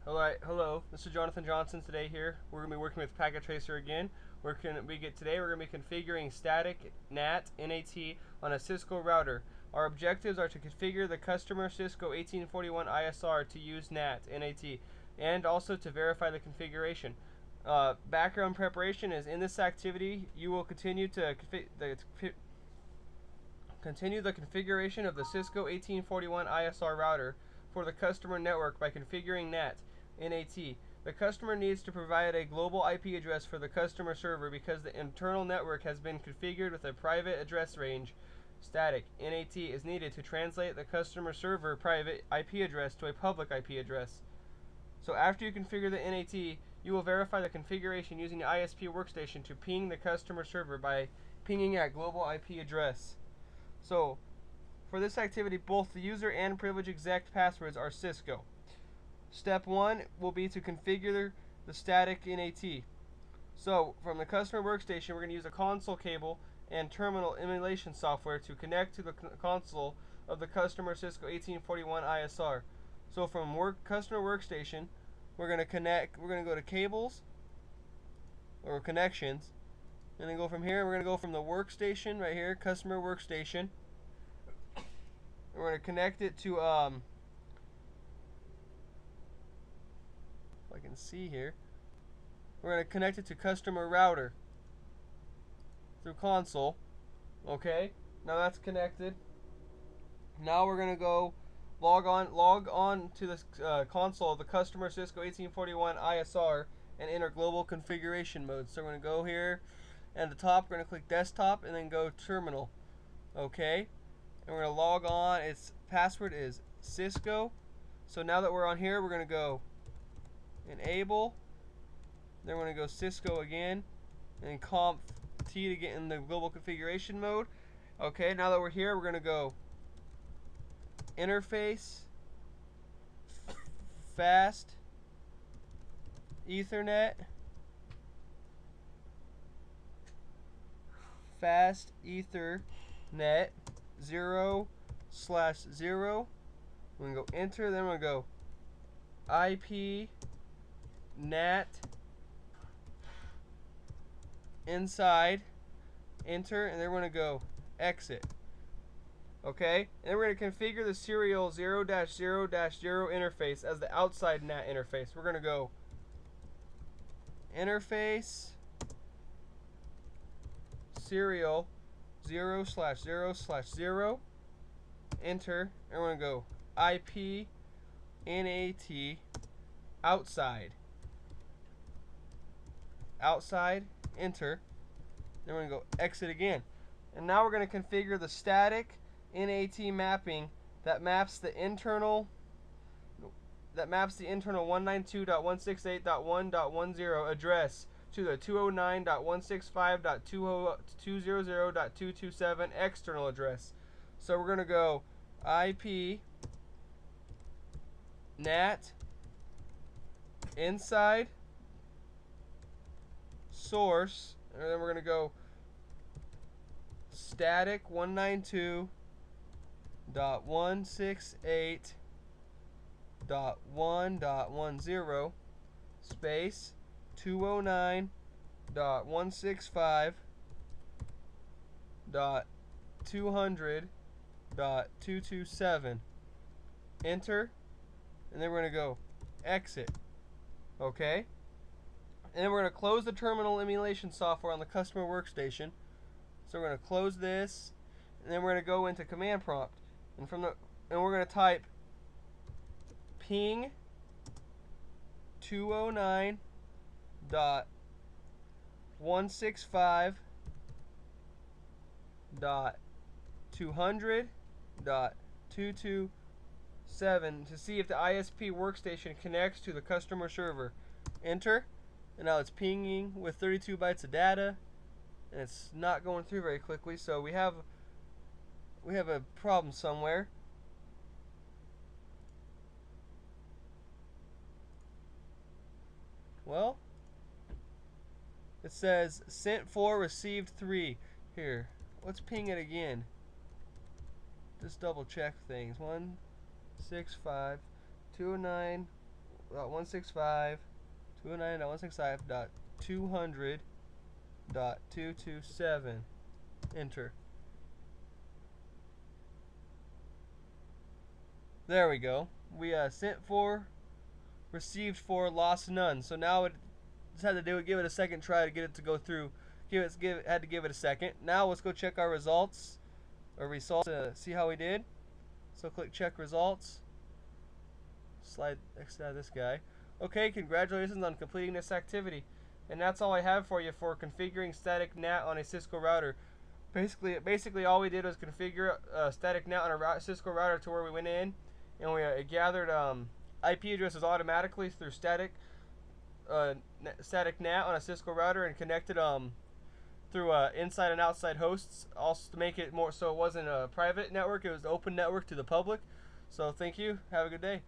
Alright, hello, this is Jonathan Johnson today here. We're going to be working with Packet Tracer again. Today we're going to be configuring static NAT on a Cisco router. Our objectives are to configure the customer Cisco 1841 ISR to use NAT and also to verify the configuration. Background preparation is in this activity you will continue the configuration of the Cisco 1841 ISR router for the customer network by configuring NAT. The customer needs to provide a global IP address for the customer server because the internal network has been configured with a private address range. Static NAT is needed to translate the customer server private IP address to a public IP address. So after you configure the NAT, you will verify the configuration using the ISP workstation to ping the customer server by pinging at global IP address. So for this activity, both the user and privilege exec passwords are Cisco. Step 1 will be to configure the static NAT. So from the customer workstation, we're going to use a console cable and terminal emulation software to connect to the console of the customer Cisco 1841 ISR. So from customer workstation, we're going to go to cables or connections, and then go from here. We're going to go from the workstation right here, customer workstation. We're going to connect it to if I can see here, we're going to connect it to customer router through console. Okay, now that's connected. Now we're going to go log on to the console of the customer Cisco 1841 ISR and enter global configuration mode. So we're going to go here, and at the top we're going to click desktop and then go terminal. Okay, and we're going to log on. Its password is Cisco. So now that we're on here, we're going to go enable, then we're going to go Cisco again, and conf T to get in the global configuration mode. Okay, now that we're here, we're going to go interface, fast Ethernet, fast Ethernet 0/0. We're going to go enter, then we're going to go IP NAT inside, enter, and then we're going to go exit. Okay, and then we're going to configure the serial 0-0-0 interface as the outside NAT interface. We're going to go interface serial 0/0/0, enter, and we're going to go IP NAT outside, enter, then we're going to go exit again. And now we're going to configure the static NAT mapping that maps the internal 192.168.1.10 address to the 209.165.200.227 external address. So we're going to go IP NAT inside source, and then we're going to go static 192.168.1.10 space 209.165.200.227, enter, and then we're going to go exit. Okay, and then we're going to close the terminal emulation software on the customer workstation. So we're going to close this, and then we're going to go into command prompt, and we're going to type ping 209.165.200.227 to see if the ISP workstation connects to the customer server. Enter, and now it's pinging with 32 bytes of data, and it's not going through very quickly, so we have a problem somewhere. Well, it says sent 4, received 3. Here, let's ping it again. Just double check things. 165.209 209.165.200.227. Enter. There we go. We sent 4, received 4, lost none. So now it just had to give it a second try to get it to go through. Had to give it a second. Now let's go check our results to see how we did. So click check results. Slide exit out of this guy. Okay, congratulations on completing this activity. And that's all I have for you for configuring static NAT on a Cisco router. Basically all we did was configure static NAT on a Cisco router to where we went in and we gathered IP addresses automatically through static NAT on a Cisco router and connected through inside and outside hosts, also to make it more so it wasn't a private network, it was an open network to the public. So thank you. Have a good day.